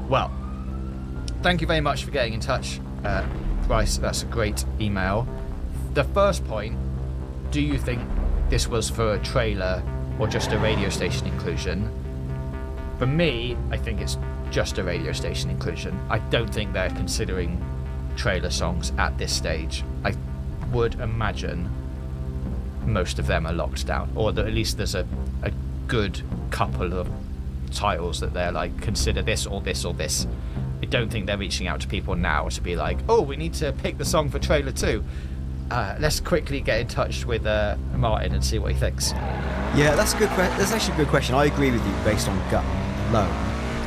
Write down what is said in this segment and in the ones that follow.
Well, thank you very much for getting in touch, Bryce. That's a great email. The first point, do you think this was for a trailer or just a radio station inclusion? For me, I think it's just a radio station inclusion. I don't think they're considering trailer songs at this stage. I would imagine most of them are locked down, or that at least there's a good couple of titles that they're like, consider this or this or this. I don't think they're reaching out to people now to be like, oh, we need to pick the song for trailer 2. Let's quickly get in touch with Martin and see what he thinks. Yeah, that's a good question. That's actually a good question. I agree with you based on gut alone.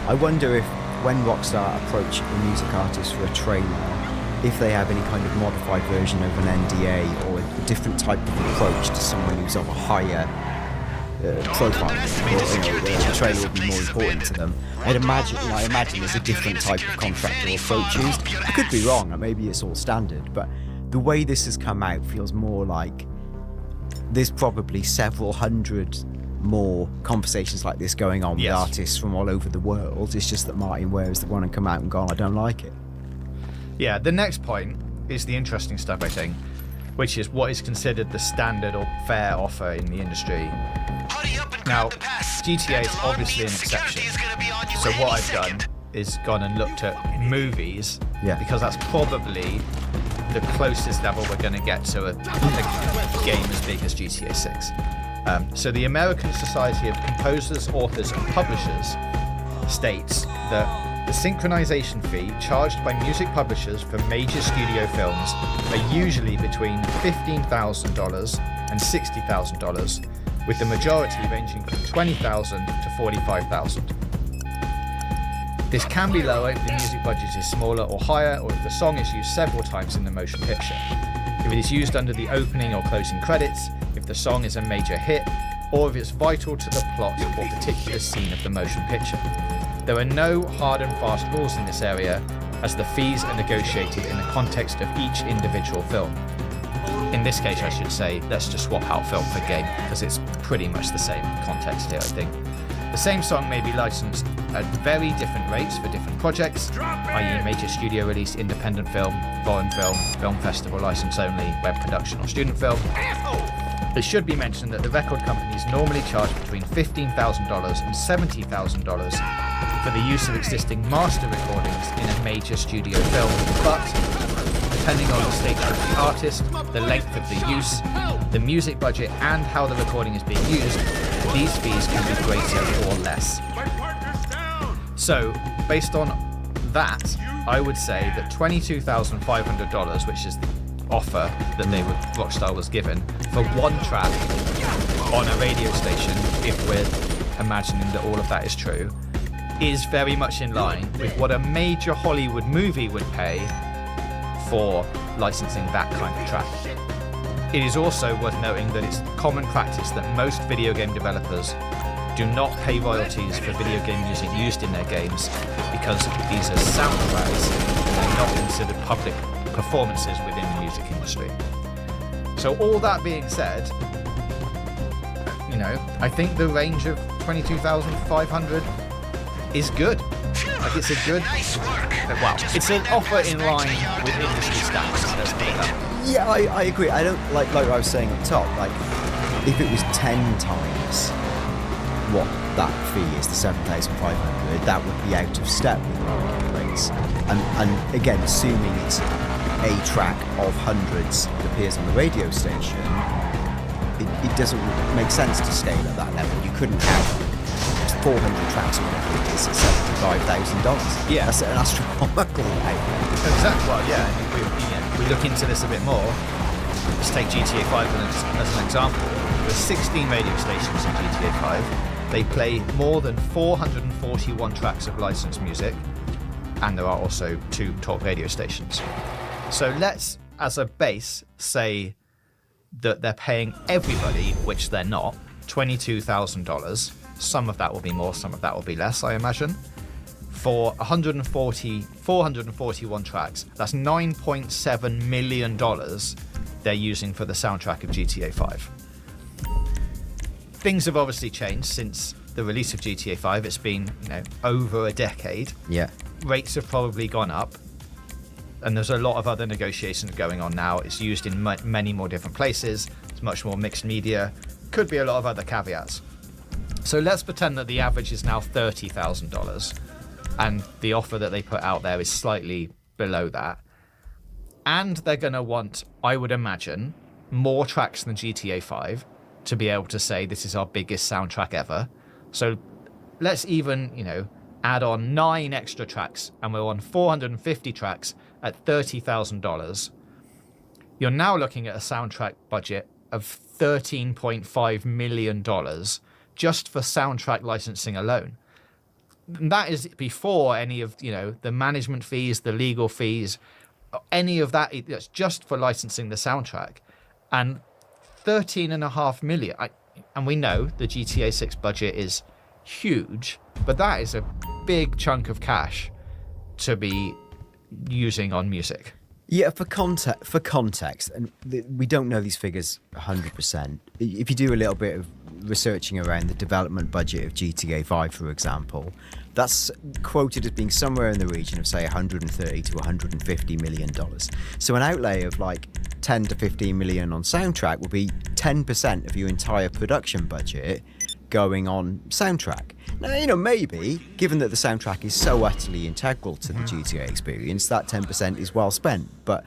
I wonder if when Rockstar approach a music artist for a trailer, if they have any kind of modified version of an NDA or a different type of approach to someone who's of a higher profile, or the trailer would be more important to them. I imagine there's a different type of contract or approach used. I could be wrong, maybe it's all standard, but the way this has come out feels more like there's probably several hundred more conversations like this going on with artists from all over the world. It's just that Martin Ware is the one and come out and gone, I don't like it. Yeah, the next point is the interesting stuff, I think, which is what is considered the standard or fair offer in the industry. Now, GTA is obviously an exception. So what I've done is gone and looked at movies, because that's probably the closest level we're going to get to a game as big as GTA 6. So the American Society of Composers, Authors and Publishers states that the synchronization fee charged by music publishers for major studio films are usually between $15,000 and $60,000, with the majority ranging from $20,000 to $45,000. This can be lower if the music budget is smaller or higher, or if the song is used several times in the motion picture. If it is used under the opening or closing credits, if the song is a major hit, or if it's vital to the plot or particular scene of the motion picture. There are no hard and fast rules in this area, as the fees are negotiated in the context of each individual film. In this case, I should say, let's just swap out film for game, because it's pretty much the same context here, I think. The same song may be licensed at very different rates for different projects, i.e. major studio release, independent film, foreign film, film festival license only, web production or student film. It should be mentioned that the record companies normally charge between $15,000 and $70,000 for the use of existing master recordings in a major studio film, but depending on the status of the artist, the length of the use, the music budget and how the recording is being used, these fees can be greater or less. So, based on that, I would say that $22,500, which is the offer that Rockstar was given for one track on a radio station, if we're imagining that all of that is true, is very much in line with what a major Hollywood movie would pay for licensing that kind of track. It is also worth noting that it's common practice that most video game developers do not pay royalties for video game music used in their games, because these are soundtracks and they're not considered public performances within the music industry. So all that being said, I think the range of 22,500 is good. Like, it's a good, well, it's an offer in line with industry standards. Let's put it that way. Yeah, I agree. I don't like I was saying up top, like if it was 10 times what that fee is, the 7,500, that would be out of step with the marketplace. And again, assuming it's a track of hundreds that appears on the radio station, it doesn't make sense to scale at that level. You couldn't have 400 tracks or whatever it is at $75,000. Yeah, that's an astronomical amount. Exactly. Well, yeah. If we look into this a bit more, let's take GTA 5 as an example. There's 16 radio stations in GTA 5. They play more than 441 tracks of licensed music, and there are also 2 top radio stations. So let's, as a base, say that they're paying everybody, which they're not, $22,000. Some of that will be more, some of that will be less, I imagine. For 441 tracks, that's $9.7 million they're using for the soundtrack of GTA 5. Things have obviously changed since the release of GTA 5. It's been, over a decade. Yeah. rates have probably gone up, and there's a lot of other negotiations going on now. It's used in many more different places. It's much more mixed media. Could be a lot of other caveats. So let's pretend that the average is now $30,000, and the offer that they put out there is slightly below that. And they're going to want, I would imagine, more tracks than GTA 5 to be able to say this is our biggest soundtrack ever. So let's even, add on 9 extra tracks, and we're on 450 tracks at $30,000. You're now looking at a soundtrack budget of $13.5 million just for soundtrack licensing alone. And that is before any of, the management fees, the legal fees, any of that. That's just for licensing the soundtrack. And $13.5 million. And we know the GTA 6 budget is huge, but that is a big chunk of cash to be using on music. Yeah, for context, and we don't know these figures 100%. If you do a little bit of researching around the development budget of GTA 5, for example, that's quoted as being somewhere in the region of, say, $130 to $150 million. So an outlay of like 10 to 15 million on soundtrack will be 10% of your entire production budget going on soundtrack. Now, maybe, given that the soundtrack is so utterly integral to the GTA experience, that 10% is well spent, but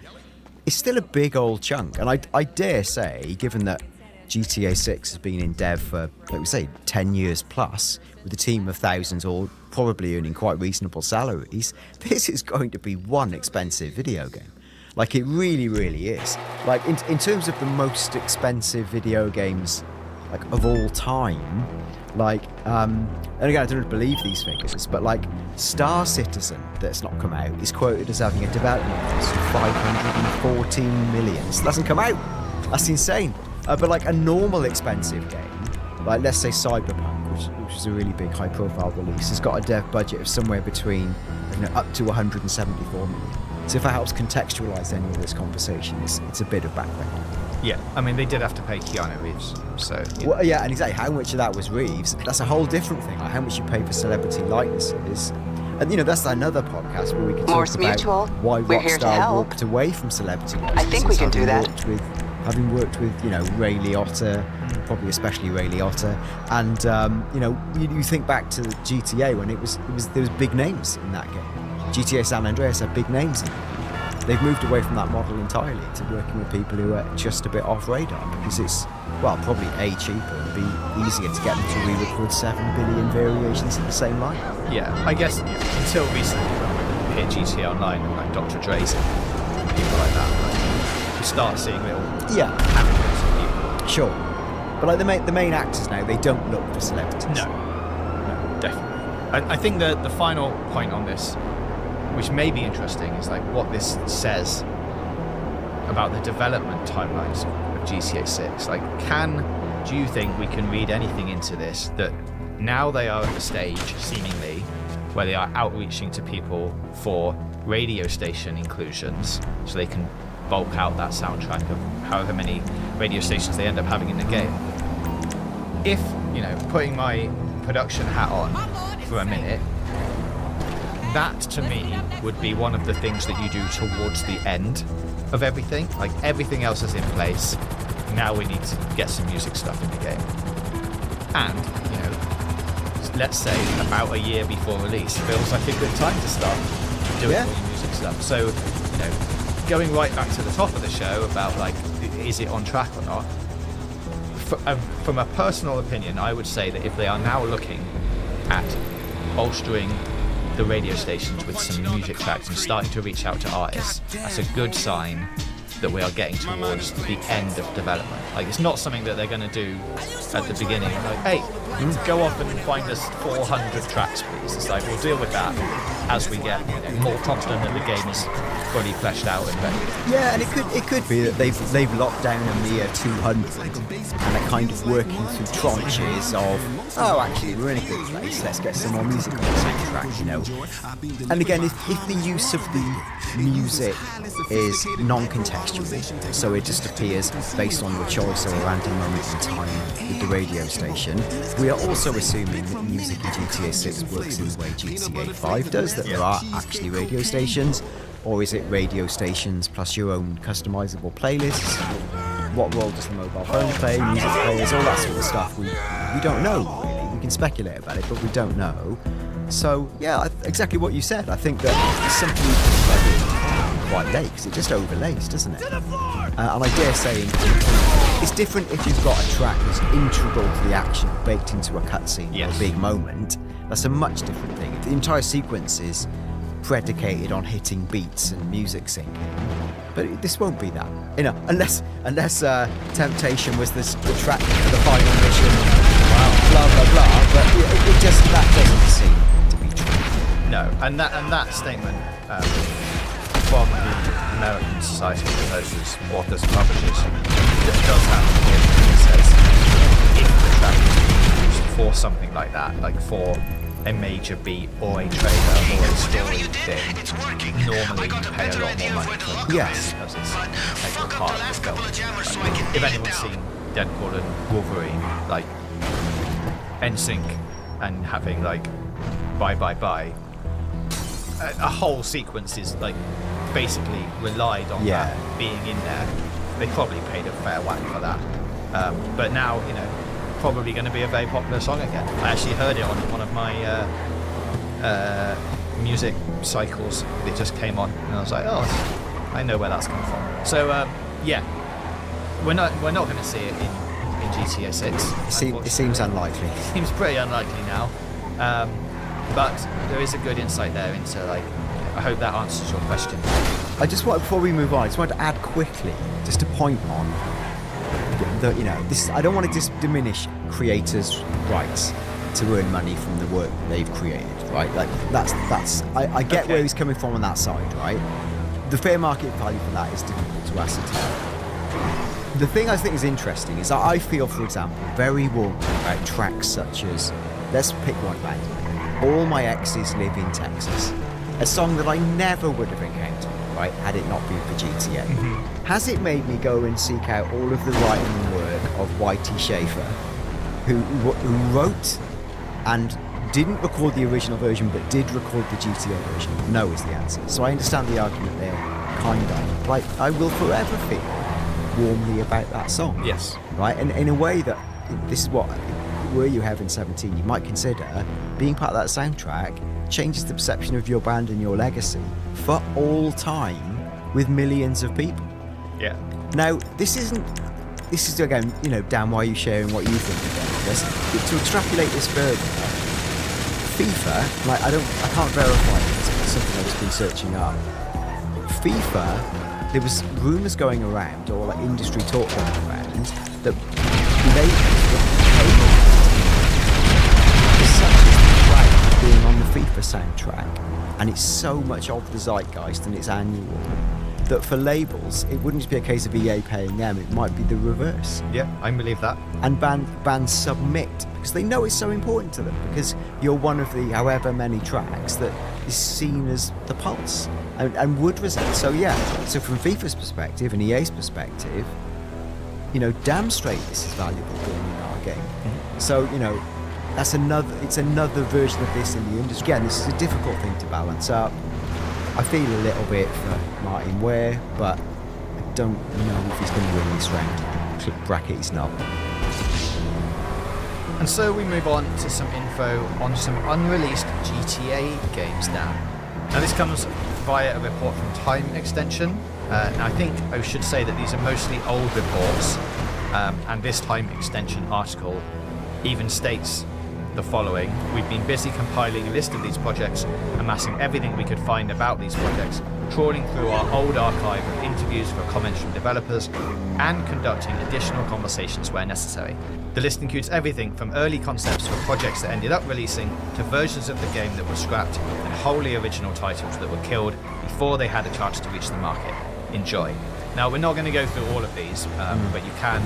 it's still a big old chunk. And I dare say, given that GTA 6 has been in dev for, like we say, 10 years plus, with a team of thousands all probably earning quite reasonable salaries, this is going to be one expensive video game. Like, it really, really is. Like, in terms of the most expensive video games, like, of all time, like, and again, I don't believe these figures, but like, Star Citizen, that's not come out, is quoted as having a development cost of 514 million. It doesn't come out. That's insane. But like a normal expensive game, like let's say Cyberpunk, which is a really big high-profile release, has got a dev budget of somewhere between up to 174 million. So if that helps contextualize any of this conversation, it's a bit of background. Yeah, I mean, they did have to pay Keanu Reeves, so... Yeah. Well, yeah, and exactly how much of that was Reeves, that's a whole different thing, like how much you pay for celebrity likenesses. And, that's another podcast where we can talk about Mutual. Why We're here to Rockstar help. walked away from celebrity likenesses. I think we can do that. Having worked with, Ray Liotta, probably especially Ray Liotta, and, you think back to GTA when there was big names in that game. GTA San Andreas had big names in it. They've moved away from that model entirely to working with people who are just a bit off radar because it's, well, probably A, cheaper and B, easier to get them to re-record 7 billion variations of the same line. Yeah, I guess until recently when we hit GTA Online and like Dr. Dre's and people like that, like, you start seeing little cameos of people. Sure. But like the main actors now, they don't look for celebrities. No, definitely. I think the final point on this, which may be interesting, is like what this says about the development timelines of GTA 6. Like, do you think we can read anything into this that now they are at the stage, seemingly, where they are outreaching to people for radio station inclusions so they can bulk out that soundtrack of however many radio stations they end up having in the game? If, putting my production hat on for a minute, that to me would be one of the things that you do towards the end of everything. Like, everything else is in place. Now we need to get some music stuff in the game. And, let's say about a year before release feels like a good time to start doing all your music stuff. So, going right back to the top of the show about like, is it on track or not? From a personal opinion, I would say that if they are now looking at bolstering the radio stations with some music tracks and starting to reach out to artists, that's a good sign that we are getting towards the end of development. Like, it's not something that they're going to do at the beginning. Like, hey, go off and find us 400 tracks, please. It's like, we'll deal with that as we get more confident that the game is fully fleshed out and ready. Yeah, and it could be that they've locked down a mere 200 and are kind of working through tranches of, oh, actually, we're in a good place, let's get some more music on the soundtrack, And again, if the use of the music is non-contextual, so it just appears based on your choice or a random moment in time with the radio station, we are also assuming that music in GTA 6 works in the way GTA 5 does. that there are actually radio stations, or is it radio stations plus your own customizable playlists? What role does the mobile phone play, music players, all that sort of stuff? We don't know, really. We can speculate about it, but we don't know. So, yeah, exactly what you said. I think that it's something you can plug in quite late, because it just overlays, doesn't it? And I dare say, it's different if you've got a track that's integral to the action, baked into a cutscene or a big moment. That's a much different thing. If the entire sequence is predicated on hitting beats and music syncing. But this won't be that, unless Temptation was the track for the final mission. Wow. Blah blah blah. But it just that doesn't seem to be true. No, and that statement from the American Society of Composers, Authors and Publishers, just does have it says if the track is used for something like that, like for a major beat or a trailer or a story thing, normally you pay a lot more money for it. Yes. Because it's an integral part of the film. Like, if anyone's seen Deadpool and Wolverine, like NSYNC and having like Bye Bye Bye, a whole sequence is like basically relied on that being in there. They probably paid a fair whack for that. But now, probably going to be a very popular song again. I actually heard it on one of my music cycles. It just came on, and I was like, "Oh, I know where that's come from." So, yeah, we're not going to see it in GTA 6. It seems unlikely. It seems pretty unlikely now, but there is a good insight there into like. I hope that answers your question. Before we move on, I just wanted to add quickly, just a point on. This. I don't want to diminish creators' rights to earn money from the work they've created, right? Like that's. I get where he's coming from on that side, right? The fair market value for that is difficult to ascertain. The thing I think is interesting is that I feel, for example, very warm about tracks such as, let's pick one band. All My Exes Live in Texas, a song that I never would have encountered, right, had it not been for GTA. Mm-hmm. Has it made me go and seek out all of the writing and work of Whitey Schaefer, who wrote and didn't record the original version but did record the GTA version? No is the answer. So I understand the argument there, kind of. Like, I will forever feel warmly about that song. Yes. Right? And in a way that, this is what, were you having 17, you might consider being part of that soundtrack changes the perception of your band and your legacy for all time with millions of people. Yeah. Now, this is again, Dan, why are you sharing what you think about this? To extrapolate this further, FIFA, I can't verify this, but it's something I've just been searching up. FIFA, there was rumours going around, or like industry talk going around, that labels were paying such as the right being on the FIFA soundtrack, and it's so much of the zeitgeist and it's annual, that for labels, it wouldn't just be a case of EA paying them, it might be the reverse. Yeah, I believe that. And bands submit, because they know it's so important to them, because you're one of the however many tracks that is seen as the pulse, and would resent. So yeah, so from FIFA's perspective and EA's perspective, damn straight this is valuable being in our game. Mm-hmm. So, it's another version of this in the industry. Again, this is a difficult thing to balance up. I feel a little bit for Martin Ware, but I don't know if he's going to win this round. Bracket, he's not. And so we move on to some info on some unreleased GTA games now. Now this comes via a report from Time Extension. And I think I should say that these are mostly old reports, and this Time Extension article even states the following: we've been busy compiling a list of these projects, amassing everything we could find about these projects, trawling through our old archive of interviews for comments from developers, and conducting additional conversations where necessary. The list includes everything from early concepts for projects that ended up releasing to versions of the game that were scrapped and wholly original titles that were killed before they had a chance to reach the market. Enjoy. Now, we're not going to go through all of these, but you can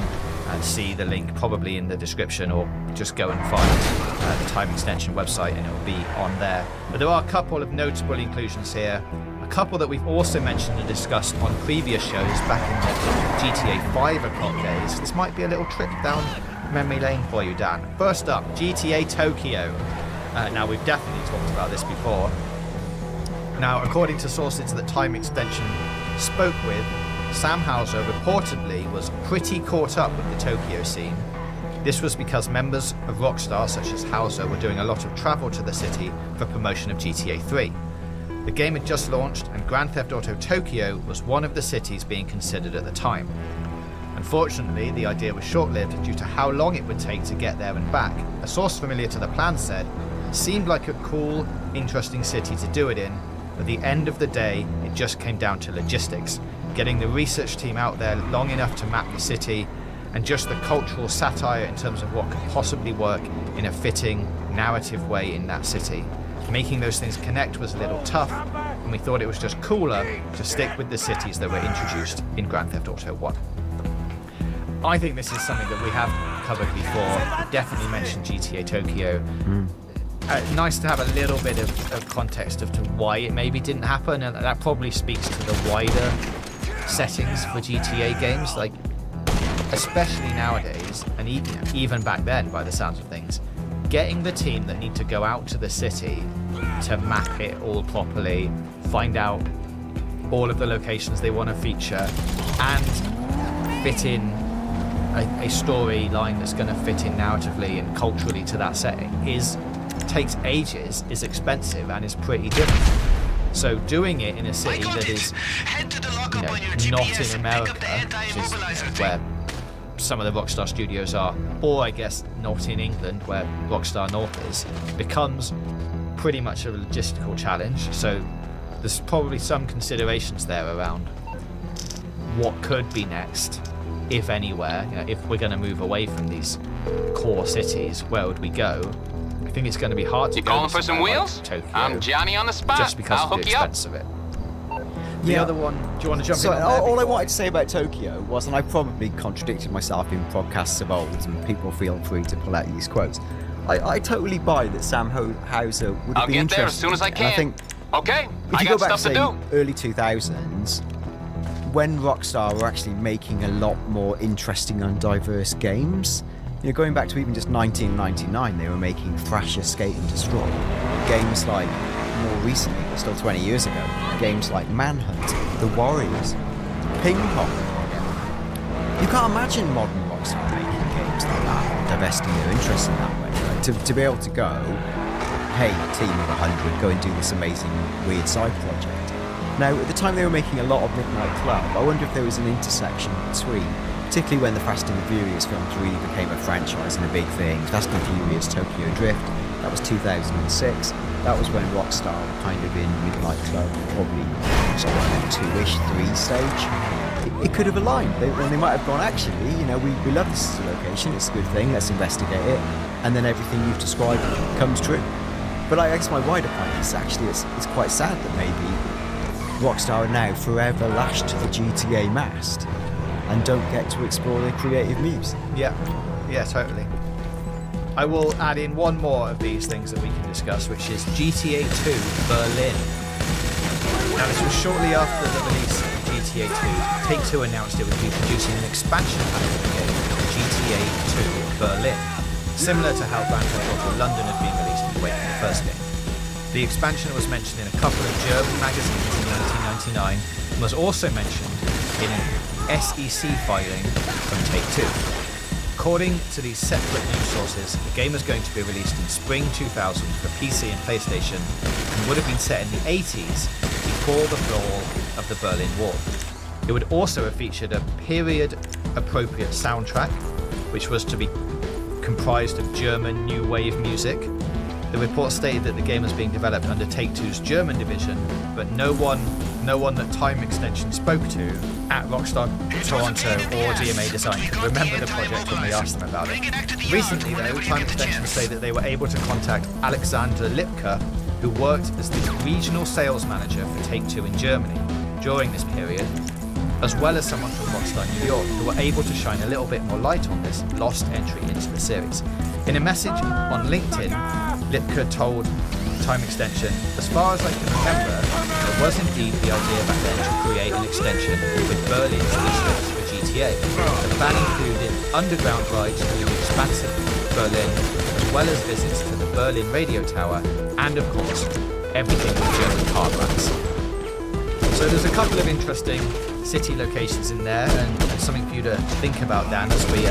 see the link probably in the description, or just go and find the Time Extension website and it will be on there. But there are a couple of notable inclusions here, a couple that we've also mentioned and discussed on previous shows back in the GTA 5 o'clock days. This might be a little trip down memory lane for you, Dan. First up, GTA Tokyo. Now, we've definitely talked about this before. Now, according to sources that Time Extension spoke with, Sam Houser reportedly was pretty caught up with the Tokyo scene. This was because members of Rockstar, such as Houser, were doing a lot of travel to the city for promotion of GTA 3. The game had just launched, and Grand Theft Auto Tokyo was one of the cities being considered at the time. Unfortunately, the idea was short-lived due to how long it would take to get there and back. A source familiar to the plan said, "Seemed like a cool, interesting city to do it in, but at the end of the day, it just came down to logistics, getting the research team out there long enough to map the city, and just the cultural satire in terms of what could possibly work in a fitting, narrative way in that city. Making those things connect was a little tough, and we thought it was just cooler to stick with the cities that were introduced in Grand Theft Auto 1. I think this is something that we have covered before. Definitely mentioned GTA Tokyo. Nice to have a little bit of context as to why it maybe didn't happen, and that probably speaks to the wider settings for GTA games, like especially nowadays, and even back then by the sounds of things, getting the team that need to go out to the city to map it all properly, find out all of the locations they want to feature, and fit in a storyline that's going to fit in narratively and culturally to that setting takes ages, is expensive, and is pretty difficult. So doing it in a city that is not in America, which is where some of the Rockstar studios are, or I guess not in England where Rockstar North is, becomes pretty much a logistical challenge. So there's probably some considerations there around what could be next, if anywhere. If we're going to move away from these core cities, where would we go? I think it's going to be hard to You go calling for some wheels? Like Tokyo, I'm Johnny on the spot. just because I'll of the hook you up. expense of it. The other one, do you want to jump So in on there? all I wanted to say about Tokyo was, and I probably contradicted myself in podcasts of old, and people feel free to pull out these quotes. I totally buy that Sam Houser would have I'll been get interested. there as soon as I And can. I think Okay, if I you go got back stuff to to say do. early 2000s, when Rockstar were actually making a lot more interesting and diverse games, going back to even just 1999, they were making Thrash Escape and Destroy. Games like, more recently, but still 20 years ago, games like Manhunt, The Warriors, Ping Pong. You can't imagine modern Rockstar making games like that, divesting their interest in that way. Right? To be able to go, hey, team of 100, go and do this amazing weird side project. Now, at the time they were making a lot of Midnight Club, I wonder if there was an intersection between, particularly when the Fast and the Furious films really became a franchise and a big thing. Fast and Furious Tokyo Drift, that was 2006. That was when Rockstar were kind of in Midnight Club, probably somewhere in 2-ish, 3 stage. It could have aligned. They might have gone, actually, we love this as a location, it's a good thing, let's investigate it. And then everything you've described comes true. But I guess my wider point is actually it's quite sad that maybe Rockstar are now forever lashed to the GTA mast and don't get to explore their creative muse. Yeah, totally. I will add in one more of these things that we can discuss, which is GTA 2 Berlin. Now, this was shortly after the release of GTA 2. Take-Two announced it would be producing an expansion pack of the game, GTA 2 Berlin, similar to how Grand Theft Auto London had been released in the wake of the first game. The expansion was mentioned in a couple of German magazines in 1999 and was also mentioned in an SEC filing from Take-Two. According to these separate news sources, the game was going to be released in spring 2000 for PC and PlayStation and would have been set in the 80s before the fall of the Berlin Wall. It would also have featured a period-appropriate soundtrack, which was to be comprised of German new wave music. The report stated that the game was being developed under Take-Two's German division, but no one that Time Extension spoke to at Rockstar Toronto or DMA Design could remember the project when we asked them about it. Recently, though, Time Extension say that they were able to contact Alexander Lipka, who worked as the regional sales manager for Take-Two in Germany during this period, as well as someone from Rockstar New York, who were able to shine a little bit more light on this lost entry into the series. In a message on LinkedIn, Lipka told Time Extension, "As far as I can remember, there was indeed the idea back then to create an extension with Berlin's districts for GTA. The plan included underground rides through the expansive Berlin, as well as visits to the Berlin Radio Tower, and of course, everything with German car brands." there's a couple of interesting city locations in there, and something for you to think about, Dan, as we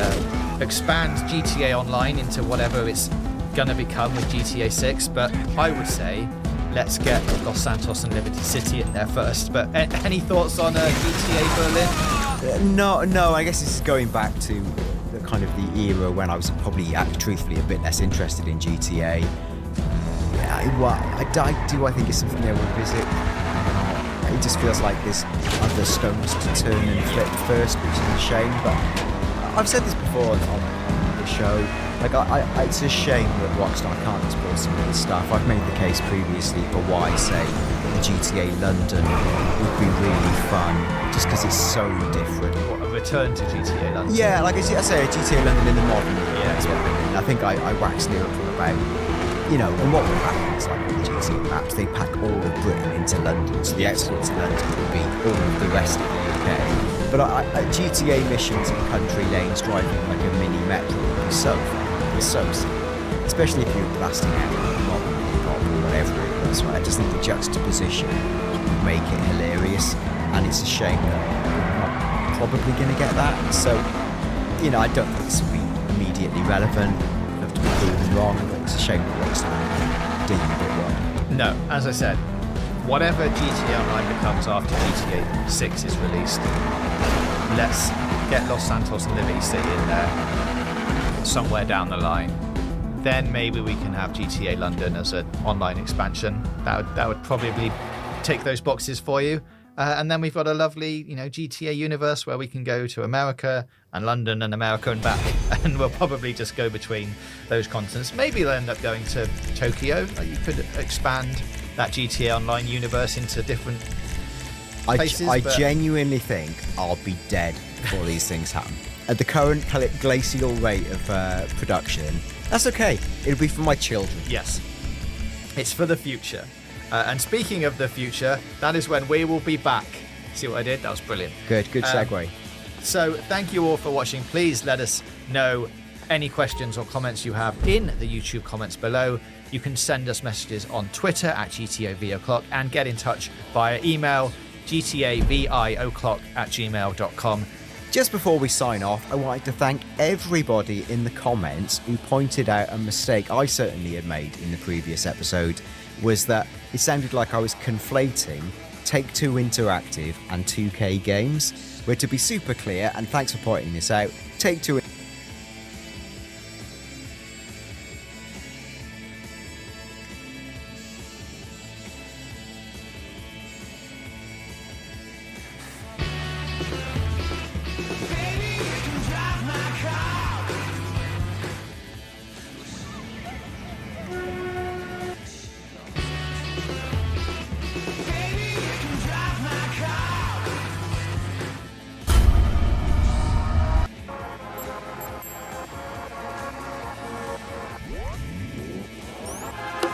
expand GTA Online into whatever it's going to become with GTA 6. But I would say let's get Los Santos and Liberty City in there first. But any thoughts on GTA Berlin? No, I guess this is going back to the kind of the era when I was probably truthfully a bit less interested in GTA. I think it's something they will visit. It just feels like there's other stones to turn and flip first, which is a shame. But I've said this before on the show. Like, it's a shame that Rockstar can't explore some of this stuff. I've made the case previously for why, say, the GTA London would be really fun, just because it's so different. What, a return to GTA London? Yeah, like I say, a GTA London in the modern era. Yeah, That's what I mean. I think I waxed lyrical about, and what will happen is, like, with the GTA maps, they pack all of Britain into London, so the outskirts of London will be all of the rest of the UK. But GTA missions and country lanes driving like a mini metro would be so fun. It's so sick. Especially if you're blasting out a modern hip-hop or whatever it is, right? I just think the juxtaposition would make it hilarious, and it's a shame that we're not probably going to get that. So, I don't think this will be immediately relevant. I'd love to be proven wrong, but it's a shame that Rockstar didn't get it wrong. No, as I said, whatever GTA Online becomes after GTA 6 is released, let's get Los Santos and Liberty City in there somewhere down the line. Then maybe we can have GTA London as an online expansion. That would probably take those boxes for you. And then we've got a lovely, GTA universe where we can go to America and London and America and back. And we'll probably just go between those continents. Maybe they'll end up going to Tokyo. You could expand that GTA Online universe into different places. I genuinely think I'll be dead before these things happen. At the current glacial rate of production, that's okay. It'll be for my children. Yes. It's for the future. And speaking of the future, that is when we will be back. See what I did? That was brilliant. Good segue. So thank you all for watching. Please let us know any questions or comments you have in the YouTube comments below. You can send us messages on Twitter at GTOVOclock and get in touch via email gtavio'clock@gmail.com. Just before we sign off, I wanted to thank everybody in the comments who pointed out a mistake I certainly had made in the previous episode, was that it sounded like I was conflating Take-Two Interactive and 2K Games, where, to be super clear, and thanks for pointing this out, Take-Two...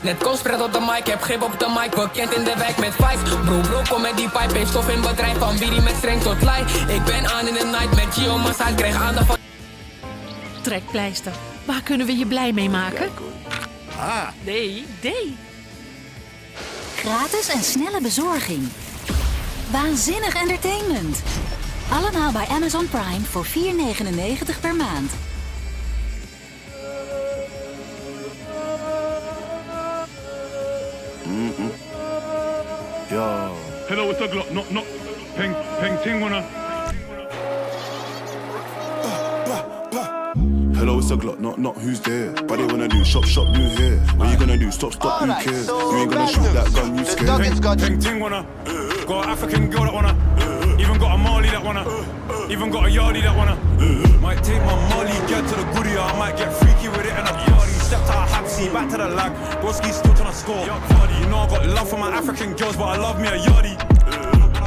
Net Koospret op de mic, heb grip op de mic, bekend in de wijk met 5. Bro, kom met die pipe, heeft stof in bedrijf, van wie die met streng tot lei. Ik ben aan in de night met Gio Massa, ik kreeg aandacht van... Trekpleister, waar kunnen we je blij mee maken? Nee. Gratis en snelle bezorging. Waanzinnig entertainment. Allemaal bij Amazon Prime voor $4,99 per maand. Yo. Hello, it's a Glock. Not. Peng ting wanna. Hello, it's a Glock. Not who's there. But they wanna do shop new here. What you gonna do? Stop, who cares? You ain't gonna shoot that gun, you scared. Peng ting wanna. Got an African girl that wanna. Even got a Mali that wanna. Even got a Yardie that wanna. Might take my Molly, get to the goodie, I might get freaky with it and a party. Stepped out of Hapsy, back to the lag. Broski still tryna score. You know I got love for my African girls, but I love me a Yardie.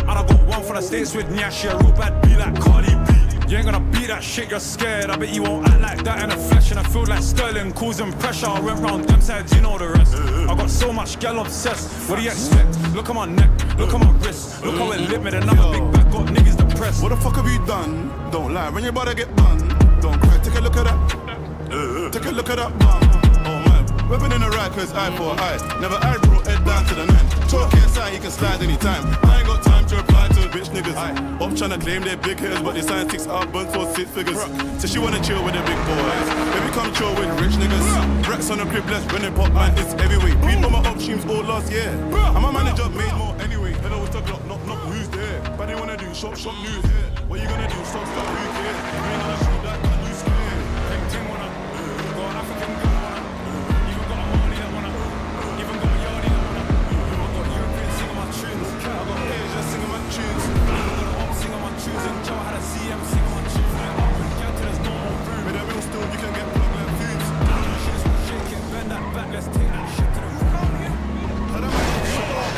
And I got one for the States with Nyashi, a real bad B like Cardi B. You ain't gonna beat that shit, you're scared. I bet you won't act like that in the flesh. And I feel like Sterling causing pressure. I went round them sides, you know the rest. I got so much gal obsessed. What do you expect? Look at my neck, look at my wrist. Look how it lit me, another big back, got niggas depressed. What the fuck have you done? Don't lie, when your brother get done. Don't cry, take a look at that. Take a look at that bum. Oh man, weapon in the right, cause eye for eye. Never I brought head down to the nine. Talk inside, you can slide anytime. I ain't got time to reply. tryna claim they're big hitters, but they signed 6 albums for 6 figures. So she wanna chill with the big boys. Baby, come chill with rich niggas. Racks on the crib, let's run it, pop man, it's heavyweight. Been on my upstreams all last year. And my manager made more anyway. Hello, it's a Glock, knock, who's there? But they wanna do shop news here. What you gonna do? Stop, who cares? You ain't gonna shoot that, you scared. Bang ting wanna, got an African girl wanna, even got a Mali that wanna, even got a Yardi that wanna. I got Europeans singing my tunes, I got Asia singing my tunes, I got Op singing my tunes, and Joe had a CM singing my tunes. Like up and get to there's no more room. With a mill still, you can get plugged like foods. Shit's shake it, bend that back, let's take that shit to the room. Tell them I don't show up.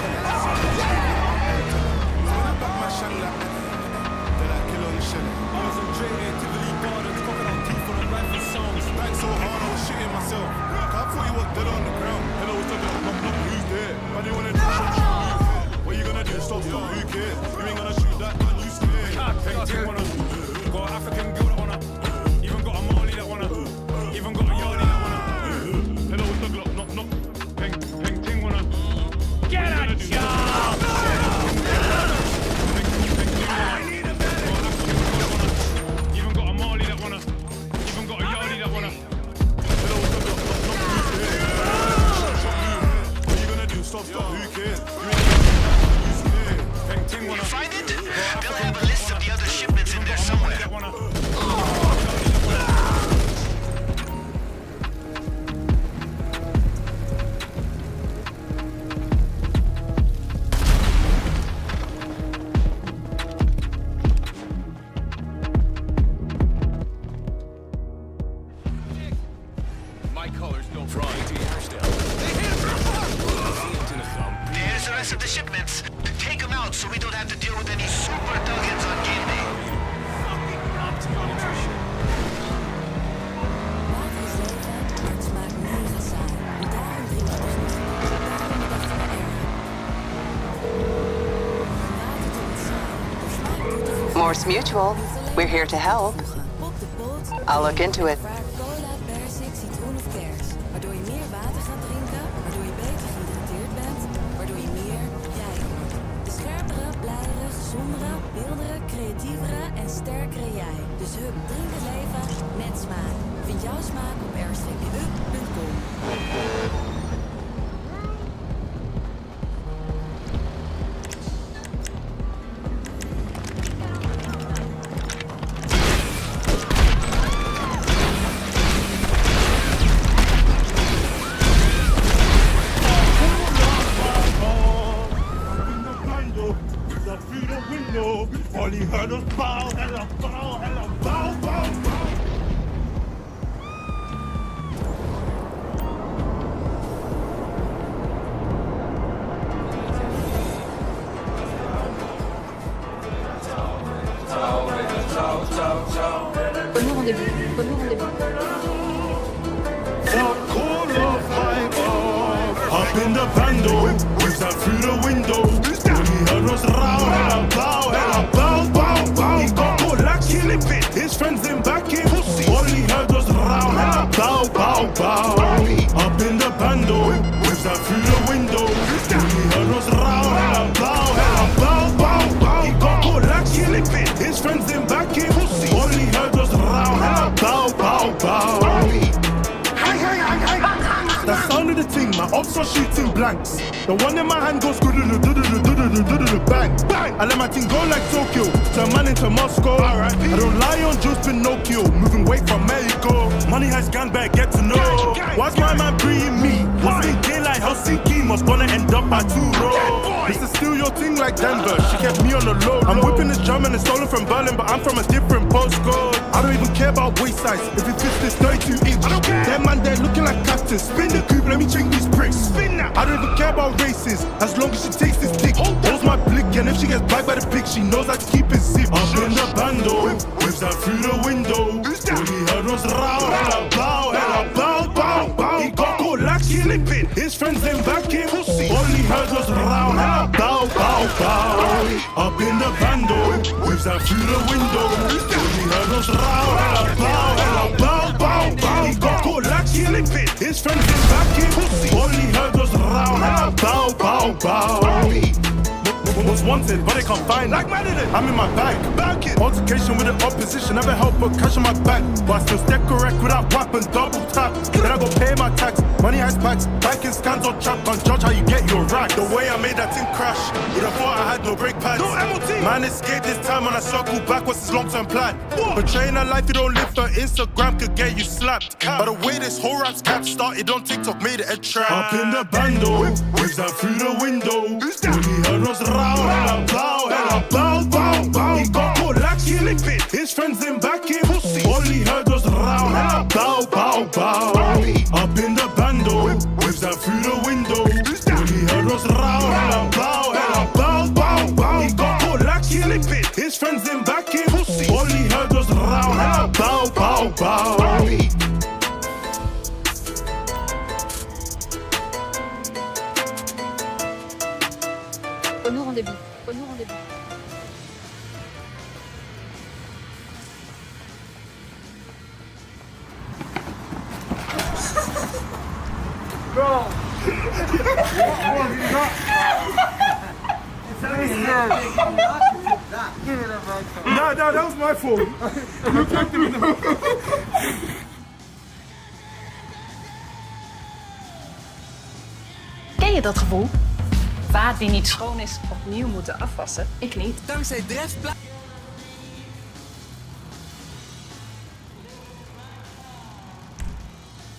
Spin that back, my shine like I was in J.A. Tivoli Gardens, cocking on teeth for the rifle songs. Bang so hard, I was shitting myself. I thought you was dead on the ground. Hello, it's like knock, who's there? But they wanna do shop, who's there? What you gonna do? Stop, who cares? You ain't gonna shoot that gun, you scared. Bang ting wanna, got an African girl that wanna, even got a Mali that wanna, even got a Yardi that wanna. Hello, it's the Glock, knock, bang ting wanna. Get a job! Stop, who cares? You find it? They'll have a list of the other shipments in there somewhere. My colors don't fry to your style. There's the rest of the shipments. Take them out so we don't have to deal with any super thuggins on game day. Morse Mutual, we're here to help. I'll look into it. Waardoor je meer water gaat drinken, waardoor je beter gehydrateerd bent, waardoor je meer jij wordt. De scherpere, blijere, gezondere, beeldere, creatievere en sterkere jij. Dus hup, drink het leven met smaak. Vind jouw smaak op r-up.com. All he heard was bow, hella, bow, hella, bow, bow, bow. Bonne rendez-vous. Bonne rendez-vous. Up in the bando, whips out through the window. All he heard was row, hella, bow, hella, bow, bow, bow. He got caught like killing bit. His friends in back in. All he heard was row, hella, bow, bow, bow. Up in the bando, whips out through the window. All he heard was row, hella, bow, hella, bow, bow, bow. He got caught like killing bit. His friends in back in. All he heard was row, hella, bow, bow, bow. The sound of the ting, my ops are shooting blanks. The one in my hand goes bang, bang. I let my team go like Tokyo, turn man into Moscow. I don't lie on Juice Pinocchio, moving weight from Mexico. Money has gone back, get to know. Why's my man bringing me? What's in daylight, Helsinki, must gonna end up by 2 row. This is still your thing like Denver, she kept me on the low. I'm whipping this German and stolen from Berlin, but I'm from a different postcode. I don't even care about waist size, if it fits this 32 inch. That man there looking like cactus, spin the coupe, let me drink these bricks. Spin that. I don't even care about races, as long as she takes this dick. Holds my blick, and if she gets back by the pig, she knows how to keep it zip. Up in the bando, whips out through the window. All he heard was row, hella, bow, hella, bow, bow, bow. He got caught like killing bit. His friends in back in. All he heard was row, hella, bow, bow, bow. Up in the bando, whips out through the window. All he heard was row, hella, bow, hella, bow, bow, bow. He got caught like killing bit. His friends in back in. All he heard was row, hella, bow, bow, bow. Was wanted, but they can't find like I'm in my bag. Altercation with the opposition, never help but cash on my back. But I still stay correct without weapons, double tap. Then I go pay my tax. Money has packs, banking scans on trap. Can't judge how you get your rack. The way I made that thing crash, you'd have thought I had no brake pads. No MOT. Man escaped this time when I circle back. What's his long-term plan? Portraying a life you don't live for Instagram could get you slapped. By the way this whole rap's cap started on TikTok, made it a trap. Up in the bando, waves down through the window. All he heard was row, hella bow, hella bow, bow, bow. He got caught like he limping, his friends in back in. All he heard was row, hella bow, bow, bow. Up in the bando, waves down through the window. All he heard was row, hella bow, hella bow, bow, bow. He got caught like he limping, his friends in back in. All he heard was row, hella bow, bow, bow. Nous rendez-vous. Nous rendez-vous. Bro! Nah, that was my fault. You took me now. Ken je dat gevoel? Vaat die niet schoon is, opnieuw moeten afwassen. Ik niet. Dankzij Drefpla...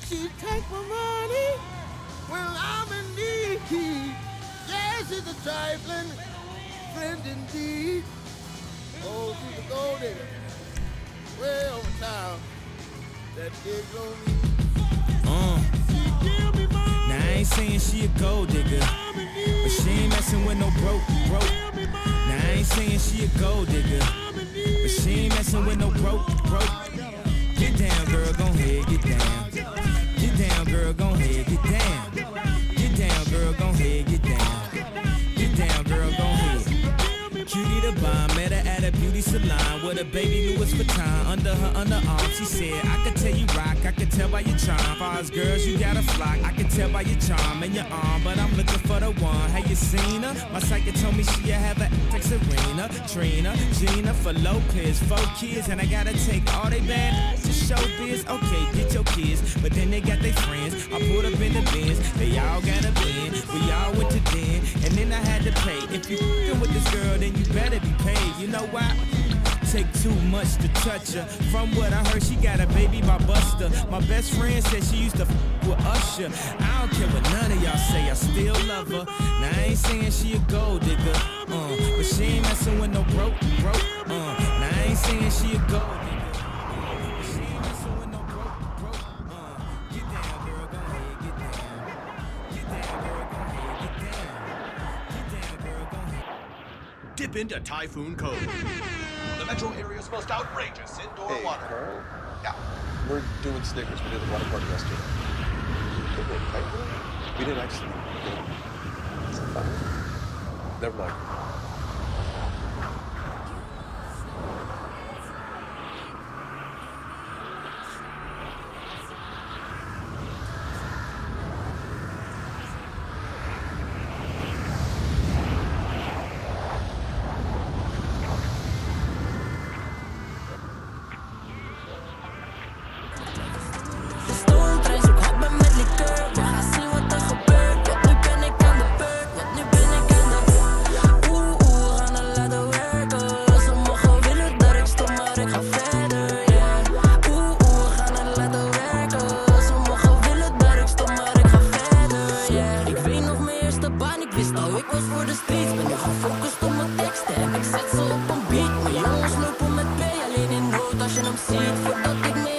She take my money when I'm in need. Yes, she's a trifling friend indeed. Oh, she's a gold digger. Way over town. That big on me. She give me money. Now I ain't saying she a gold digger, but she ain't messing with no broke. Now I ain't saying she a gold digger, but she ain't messing with no broke. Get down, girl, gon' ahead, get down. Get down, girl, gon' ahead, get down. Get down, girl, gon' ahead, get down. Get down, girl, gon' ahead. Cutie the bomb, met her at a beauty salon with a baby Louis Vuitton under her underarm. She said, I could tell you rock, I could tell by your charm. Far as girls, you got a flock, I could tell by your charm and your arm. But I'm looking for the one, have you seen her? My psychic told me she'll have a like Serena, Trina, Gina, for Lopez, 4 kids. And I gotta take all they bad to show biz. Okay, get your kids, but then they got their friends. I pulled up in the Benz, they all got a bin. We all went to den, and then I had to pay. If you f***ing with this girl, then you better be paid. You know why? Take too much to touch her. From what I heard, she got a baby by Buster. My best friend said she used to f with Usher. I don't care what none of y'all say, I still love her. Now I ain't saying she a gold digger, but she ain't messing with no broke. Now I ain't saying she a gold digger, but she ain't messing with no broke. Get down, girl, go ahead, get down. Get down, girl, go ahead, get down. Get down, girl, go ahead. Dip into Typhoon Cove, the metro area's most outrageous indoor water. Carl? Yeah. We're doing Snickers. We did the water park yesterday. We didn't actually. Is it fun? Never mind. Ik wist al, ik was voor de streets, ben nu gaan